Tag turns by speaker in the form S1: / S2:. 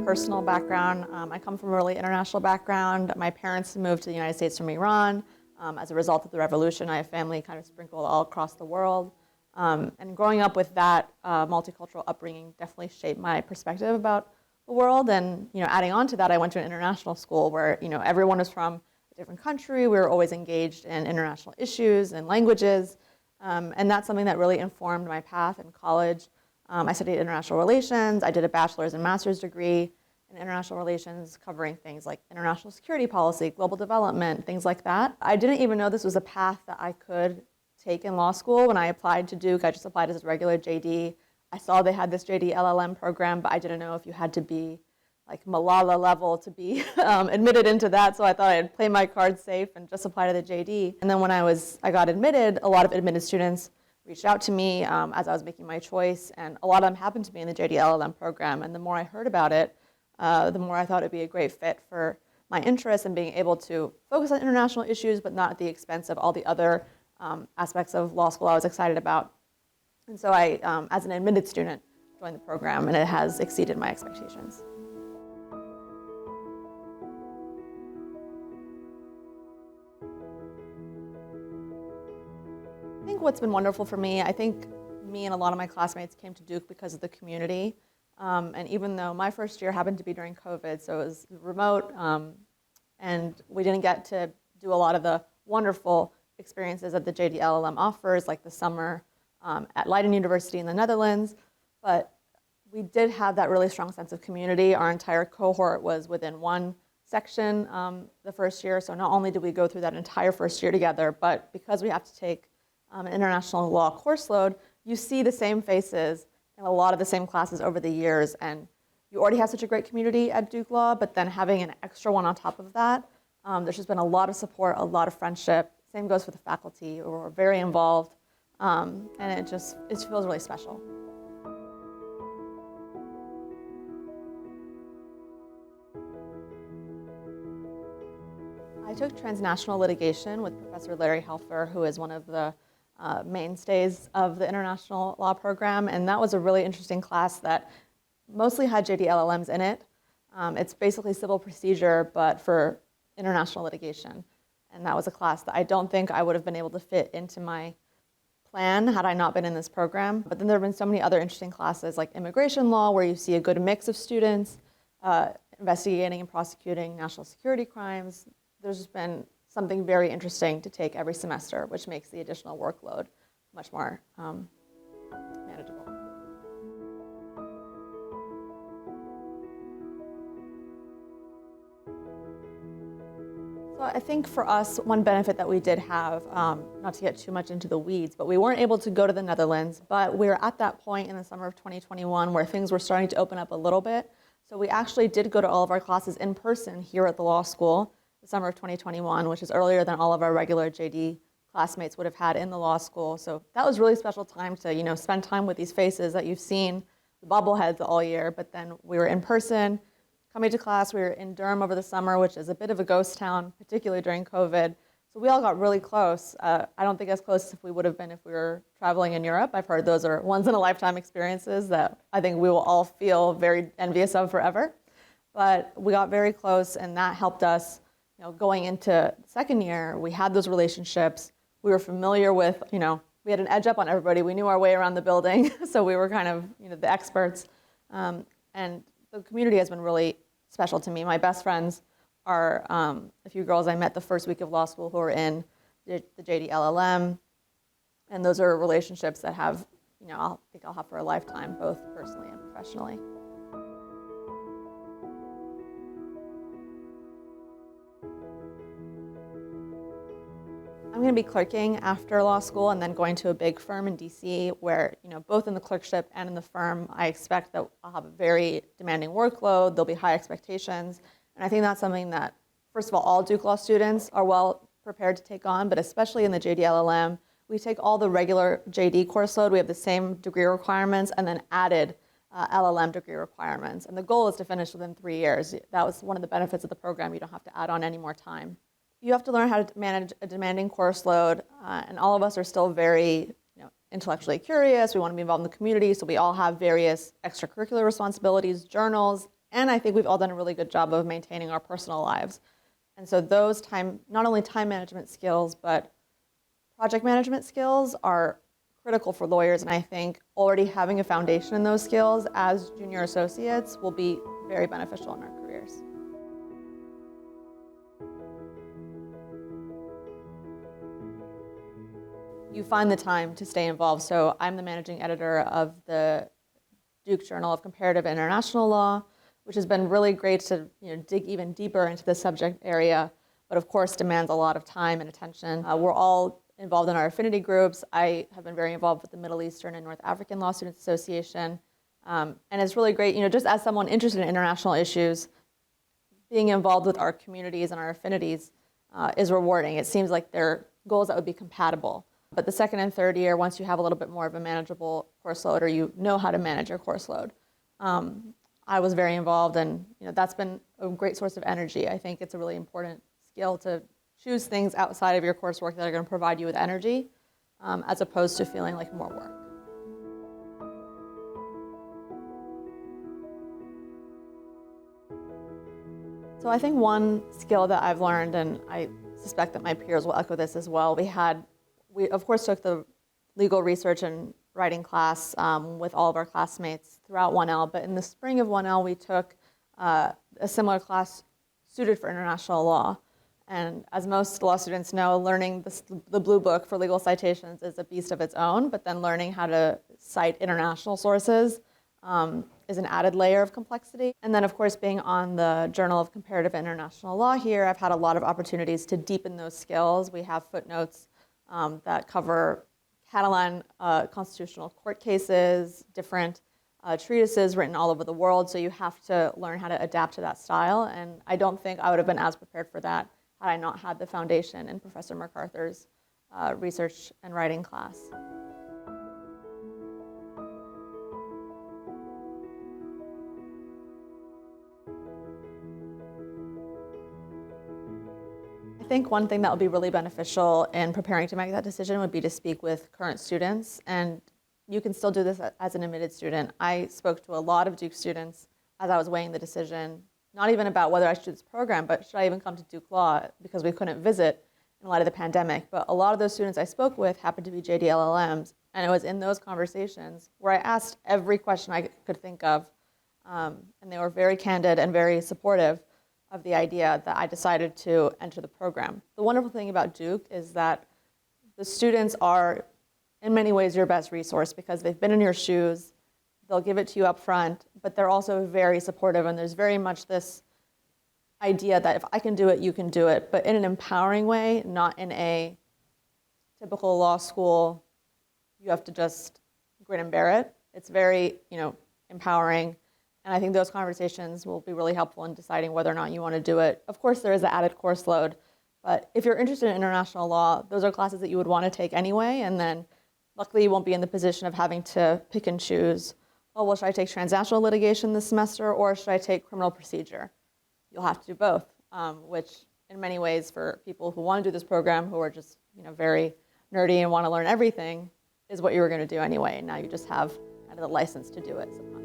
S1: personal background. I come from a really international background. My parents moved to the United States from Iran. As a result of the revolution, I have family kind of sprinkled all across the world. And growing up with that multicultural upbringing definitely shaped my perspective about the world. And adding on to that, I went to an international school where everyone was from a different country. We were always engaged in international issues and languages. And that's something that really informed my path in college. I studied international relations. I did a bachelor's and master's degree in international relations covering things like international security policy, global development, things like that. I didn't even know this was a path that I could take in law school. When I applied to Duke, I just applied as a regular JD. I saw they had this JD LLM program, but I didn't know if you had to be like Malala level to be admitted into that. So I thought I'd play my cards safe and just apply to the JD. And then when I got admitted, a lot of admitted students reached out to me as I was making my choice, and a lot of them happened to be in the JD LLM program. And the more I heard about it, the more I thought it'd be a great fit for my interests and being able to focus on international issues, but not at the expense of all the other aspects of law school I was excited about. And so I, as an admitted student, joined the program, and it has exceeded my expectations. I think what's been wonderful for me, I think me and a lot of my classmates came to Duke because of the community. And even though my first year happened to be during COVID, so it was remote, and we didn't get to do a lot of the wonderful experiences that the JD LLM offers, like the summer at Leiden University in the Netherlands, but we did have that really strong sense of community. Our entire cohort was within one section the first year, so not only did we go through that entire first year together, but because we have to take an international law course load, you see the same faces in a lot of the same classes over the years, and you already have such a great community at Duke Law, but then having an extra one on top of that, there's just been a lot of support, a lot of friendship. Same goes for the faculty, who are very involved, and it feels really special. I took transnational litigation with Professor Larry Helfer, who is one of the mainstays of the international law program, and that was a really interesting class that mostly had JD LLMs in it. It's basically civil procedure, but for international litigation. And that was a class that I don't think I would have been able to fit into my plan had I not been in this program. But then there have been so many other interesting classes like immigration law, where you see a good mix of students investigating and prosecuting national security crimes. There's just been something very interesting to take every semester, which makes the additional workload much more manageable. So I think for us, one benefit that we did have, not to get too much into the weeds, but we weren't able to go to the Netherlands, but we were at that point in the summer of 2021 where things were starting to open up a little bit. So we actually did go to all of our classes in person here at the law school the summer of 2021, which is earlier than all of our regular JD classmates would have had in the law school. So that was really special time to spend time with these faces that you've seen, the bobbleheads all year, but then we were in person, coming to class. We were in Durham over the summer, which is a bit of a ghost town, particularly during COVID. So we all got really close. I don't think as close as we would have been if we were traveling in Europe. I've heard those are once-in-a-lifetime experiences that I think we will all feel very envious of forever. But we got very close, and that helped us. Going into second year, we had those relationships. We were familiar with, we had an edge up on everybody. We knew our way around the building, so we were kind of, the experts. And the community has been really special to me. My best friends are a few girls I met the first week of law school who are in the JD LLM, and those are relationships that have, I think I'll have for a lifetime, both personally and professionally. I'm going to be clerking after law school and then going to a big firm in DC where, both in the clerkship and in the firm, I expect that I'll have a very demanding workload. There'll be high expectations. And I think that's something that, first of all Duke Law students are well prepared to take on, but especially in the JD LLM, we take all the regular JD course load. We have the same degree requirements and then added LLM degree requirements. And the goal is to finish within 3 years. That was one of the benefits of the program. You don't have to add on any more time. You have to learn how to manage a demanding course load, and all of us are still very intellectually curious. We want to be involved in the community, so we all have various extracurricular responsibilities, journals, And I think we've all done a really good job of maintaining our personal lives. And so those not only time management skills, but project management skills are critical for lawyers. And I think already having a foundation in those skills as junior associates will be very beneficial in our careers. You find the time to stay involved. So I'm the managing editor of the Duke Journal of Comparative International Law, which has been really great to dig even deeper into the subject area, but of course demands a lot of time and attention. We're all involved in our affinity groups. I have been very involved with the Middle Eastern and North African Law Students Association, and it's really great, just as someone interested in international issues, being involved with our communities and our affinities is rewarding. It seems like they're goals that would be compatible. But the second and third year, once you have a little bit more of a manageable course load, or you know how to manage your course load, I was very involved, and that's been a great source of energy. I think it's a really important skill to choose things outside of your coursework that are going to provide you with energy, as opposed to feeling like more work. So I think one skill that I've learned, and I suspect that my peers will echo this as well, we of course took the legal research and writing class with all of our classmates throughout 1L, but in the spring of 1L we took a similar class suited for international law. And as most law students know, learning the Blue Book for legal citations is a beast of its own, but then learning how to cite international sources is an added layer of complexity. And then of course being on the Journal of Comparative International Law here, I've had a lot of opportunities to deepen those skills. We have footnotes that cover Catalan constitutional court cases, different treatises written all over the world, so you have to learn how to adapt to that style, and I don't think I would have been as prepared for that had I not had the foundation in Professor MacArthur's research and writing class. I think one thing that would be really beneficial in preparing to make that decision would be to speak with current students, and you can still do this as an admitted student. I spoke to a lot of Duke students as I was weighing the decision, not even about whether I should do this program, but should I even come to Duke Law, because we couldn't visit in light of the pandemic. But a lot of those students I spoke with happened to be JD LLMs, and it was in those conversations where I asked every question I could think of, and they were very candid and very supportive of the idea that I decided to enter the program. The wonderful thing about Duke is that the students are, in many ways, your best resource because they've been in your shoes, they'll give it to you up front, but they're also very supportive, and there's very much this idea that if I can do it, you can do it, but in an empowering way, not in a typical law school, you have to just grin and bear it. It's very, empowering. And I think those conversations will be really helpful in deciding whether or not you want to do it. Of course, there is the added course load, but if you're interested in international law, those are classes that you would want to take anyway, and then luckily you won't be in the position of having to pick and choose, oh, well, should I take transnational litigation this semester, or should I take criminal procedure? You'll have to do both, which in many ways for people who want to do this program, who are just very nerdy and want to learn everything, is what you were going to do anyway, and now you just have kind of the license to do it sometimes.